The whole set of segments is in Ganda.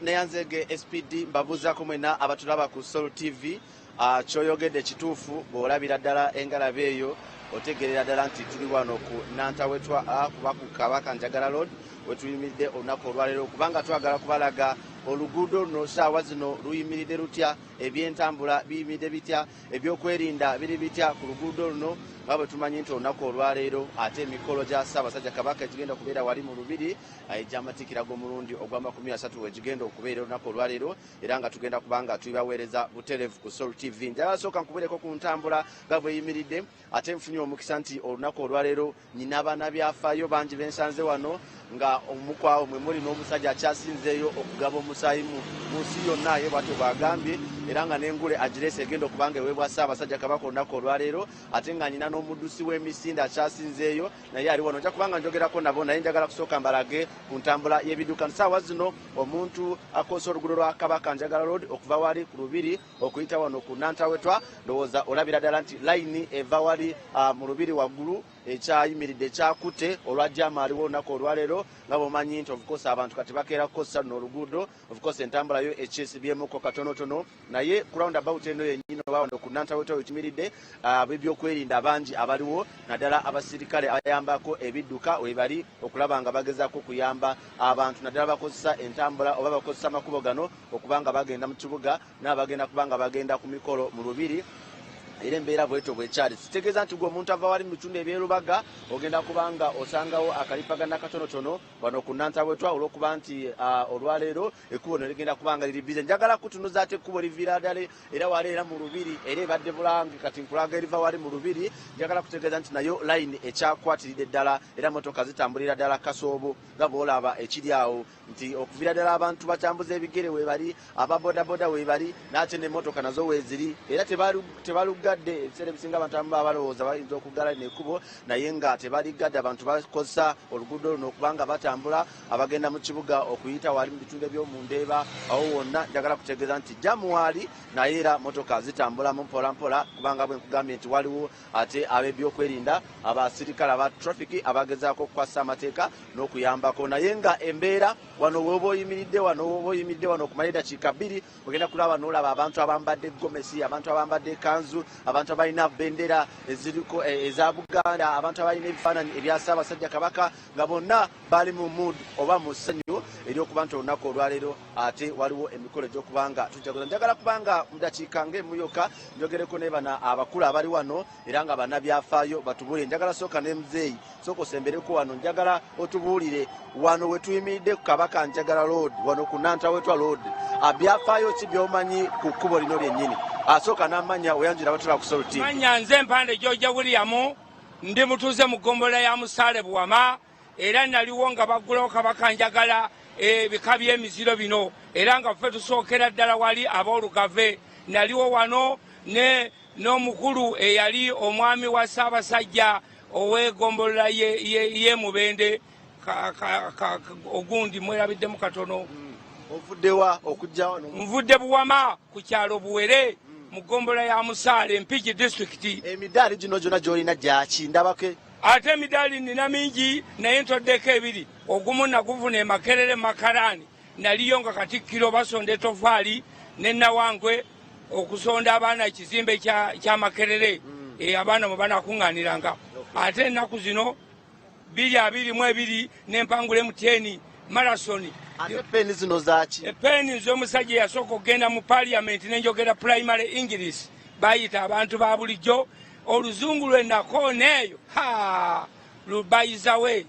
neyanzege SPD mbabuzaako mwena abatulaba ku Soul TV kyoyogedde kituufu bw'olabira ddala engalabi eyo otegerera ddala nti tuli wano ku Nantawetwa kuba ku Kabakanjagala Road wetuyimiridde olunaku olwaleero kubanga twagala kubalaga oluguudo luno ssaawa zino luyimiridde lutya, ebyentambula biyimiridde bitya, ebyokwerinda biri bitya ku luguudo luno nga bwe tumanyi nti olunaku olwaleero ate emikolo gya Ssabasajja Kabaka egigenda okubeera wali mu Lubiri egy'amatikkira g'omulundi ogwa30 wegigenda okubeera olunaku olwaleero era nga tugenda kubanga tubaweereza butereevu ku Soul TV. Njagala sooka nkubeereko ku ntambula nga bweyimiridde ate nfunye omukisa nti olunaku olwaleero nyina abaana byafaayo bangi bensanze wano nga omukwawo mwe muli n'omusajja akyasinzeeyo okugaba omusaayi mu nsi yonna ye bwatyo bwagambye era nga n'engule agireese egenda okubanga eweebwa Ssaabasajja Kabaka olunaku olwaleero ate nga nyina n'omuddusi w'emisinde akyasinzeeyo naye ali wano. Nja kubanga njogerako nabo naye njagala kusooka mbalage ku ntambula y'ebidduka. Ssaawa zino omuntu akosa oluguudo lwa Kabakanjagala Road okuva wali ku Lubiri okuyita wano ku Nantawetwa ndowooza olabira ddala nti layini eva wali mu Lubiri waggulu ekyayimiridde ekyakutte olwajjama aliwo olunaku olwaleero nga bw'omanyi nti of course abantu kati bakeera kukozesa luno oluguudo of course entambula yo ekyesibyemuko katonotono naye ku roundabout eno yennyini oba wano ku Nantawetwa wekimiridde ab'ebyokwerinda bangi abaliwo naddala abasirikale abayambako ebidduka webali okulaba nga bagezaako okuyamba abantu naddala bakozesa entambula oba bakozesa amakubo gano okubanga bagenda mu kibuga n'abagenda kubanga bagenda ku mikolo mu Lubiri era embeera bwetyo bwekyali. Kitegeeza nti gwe omuntu ava wali mu bitundu ebyerubaga ogenda kubanga osangawo akalipagana katonotono wano ku Nantawetwa olw'okuba nti olwaleero ekkubo ne ligenda kubanga liri bize. Njagala kutunuza ate ekkubo liviira ddala era wali era mu Lubiri era ebadde bulange kati nkulaga eriva wali mu Lubiri njagala kutegeeza nti nayo layini ekyakwatiridde ddala era motoka zitambulira ddala kasoobo nga bw'olaba ekiri awo nti okuviira ddala abantu batambuza ebigere webali ababodaboda webali n'ate n'emmotoka nazo weeziri era tebalugadde ebiseera ebisinga abantu abamu balowooza bayinza okuggala n'ekkubo naye nga tebaligadde abantu bakozesa oluguudo luno okubanga batambula abagenda mu kibuga okuyita wali mu bitundu eby'omundeeba awo wonna njagala kutegeeza nti jamu waali naye era motoka zitambulamu mpola mpola kubanga bwe nkugambye nti waliwo ate ab'ebyokwerinda abasirikale aba traffic abagezaako okukwasa amateeka n'okuyambako naye nga embeera wano woba oyimiridde wano okumala eddakiika 2 ogenda kulaba n'olaba abantu abambadde gomesi, abantu abambadde kanzu, abantu abalina bendera eziriko eza Buganda, abantu abalina ebifaananyi ebya Ssaabasajja Kabaka nga bonna bali mu mood oba mu ssanyu eryokuba nti olunaku olwaleero ate waliwo emikolo egy'okubanga tujaguza. Njagala kubanga mu dakiika ng'emuyoka njogereko ne bana abakulu abali wano era nga bannabyafaayo batubuulire. Njagala sooka ne muzeeyi sooka osembereko wano njagala otubuulire wano wetuyimiridde ku Kabakanjagala Road wano ku Nantawetwa Road byafaayo ki by'omanyi ku kkubo lino lyennyini? Asooka n'amanya oyanjira abatula ku Soul TV. Manya nze Mpande Georgia William ndi mutuuze mu ggombolola ya Musaale Buwama era naliwo nga baggulawo Kabakanjagala ebika by'emiziro bino era nga ffe tusookera ddala wali ab'olugave naliwo wano n'omukulu eyali omwami wa Ssaabasajja ow'egombolola ye Mubende ogundi mwerabiddemu katono. Ovuddewa okujja wano? Nvudde Buwama ku kyalo Buwere mu ggombolola ya Musaale Mpigi district. Emidaali gino gyonna gy'olina gyaki? Ndabako ate emidaali nina mingi naye ntoddeko ebiri. Ogumu naguvuna e Makerere Makarani naliyo nga Katikkiro basonda etofaali ne Nawangwe okusonda abaana ekizimbe kya Makerere abaana mwe banakuŋŋaaniranga. Ate ennaku zino 2022 n'empangula MTN Marathon. Ate peeni zino zaaki? Peeni z'omusajja yasooka okugenda mu Parliament n'enjogera primary English bayita abantu ba bulijjo oluzungu lwe nakoona eyo lubayizawe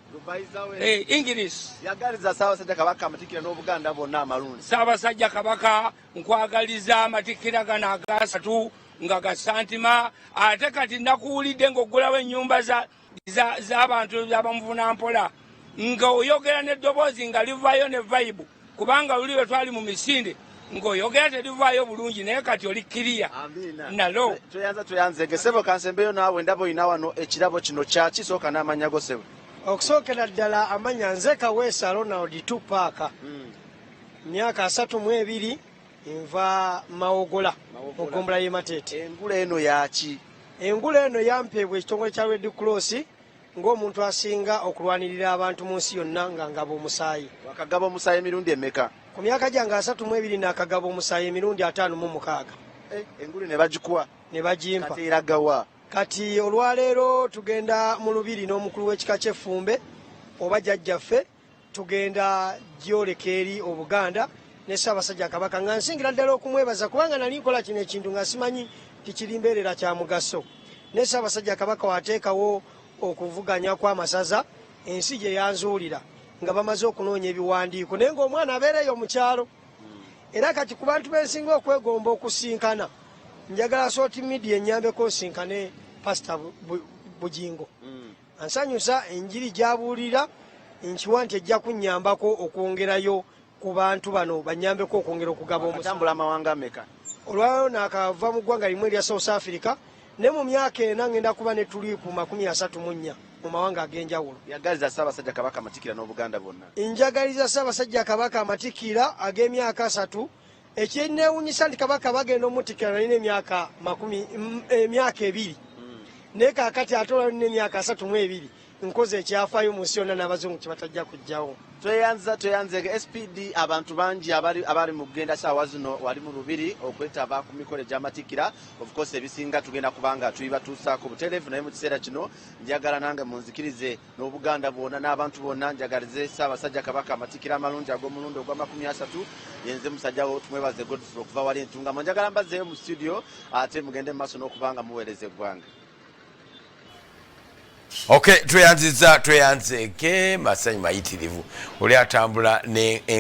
English. Yagaliza Ssaabasajja Kabaka amatikkira n'Obuganda bonna amalungi. Ssaabasajja Kabaka nkwagaliza amatikkira gano agasatu nga ga santima ate kati nakuwulidde ng'oggulawo ennyumba z'abantu abamuvunampola nga oyogera n'eddoboozi nga livaayo ne vibe kubanga luli we twali mu misinde ng'oyogera terivaayo bulungi naye kati oli kiriya. Nalo tuyanzege sebo kansembeyo naawe ndaba olina wano ekirabo kino kyaki? Sooka n'amanya go sebo. Okusookera ddala amanya nze Kaweesa Ronald Tupaaka myaka 32 nva Mawogola oggombolola y'e Mateete. Engula eno yaki? Engula eno yampeebwa ekitongole kya Red Cross ng'omuntu asinga okulwanirira abantu mu nsi yonna nga ngaba omusaayi. Wakagaba omusaayi emirundi emeka? ku myaka gyange 32 nakagaba omusaayi emirundi 56 engulu ne bagikuwa ne bagimpa kati eragawa kati olwaleero tugenda mu Lubiri n'omukulu w'ekika ky'Effumbe oba jjajjaffe tugenda gyoleka eri Obuganda ne Ssabasajja Kabaka nga nsingira ddala okumwebaza kubanga nali nkola kino ekintu nga simanyi tikiri mbeerera kya mugaso ne Ssabasajja Kabaka wateekawo okuvuganya kw'amasaza ensi gye yanzuulira nga bamaze okunoonya ebiwandiiko naye ng'omwana abeereyo mu kyalo era kati ku bantu bensinga okwegomba okusinkana njagala sooti media ennyambeko nsinkane Pastor Bujingo ansanyusa enjiri gy'abuulira nkiwa nti ejja kunnyambako okwongerayo ku bantu bano bannyambeko okwongera okugaba omusambula amawanga meka olwayo naakava mu ggwanga limu erya South Africa ne mu myaka ena ngenda kuba ne tuliipu 34 mu mawanga ag'enjawulo. Yagaliza Ssabasajja Kabaka amatikira n'Obuganda bwonna. Njagaliza Ssabasajja Kabaka amatikira ag'emyaka 3 ekyenneewunyisa nti Kabaka bagenda omutikira nalina emyaka 2 naye kaakati ate olwalina emyaka 32 nkoze ekyafaayo mu nsi yonna n'abazungu kye batajja kujjawo. Tweyanzege SPD abantu bangi abali mu kugenda saawa zino wali mu Lubiri okwetaba ku mikolo gy'amatikira. Of course ebisinga tugenda kubanga tuyibatuusaako butereevu naye mu kiseera kino njagala nange munzikirize n'Obuganda bwonna n'abantu bonna njagalize Ssabasajja Kabaka amatikira amalungi ag'omulundi ogwa30 yenze musajjawo tumwebaze Godfrey okuva wali entunga njagala mbazeeyo mu studio ate mugende mu maaso n'okubanga muweereza eggwanga. Okay, tweyanzeke masanyu mayitirivu oli atambula ne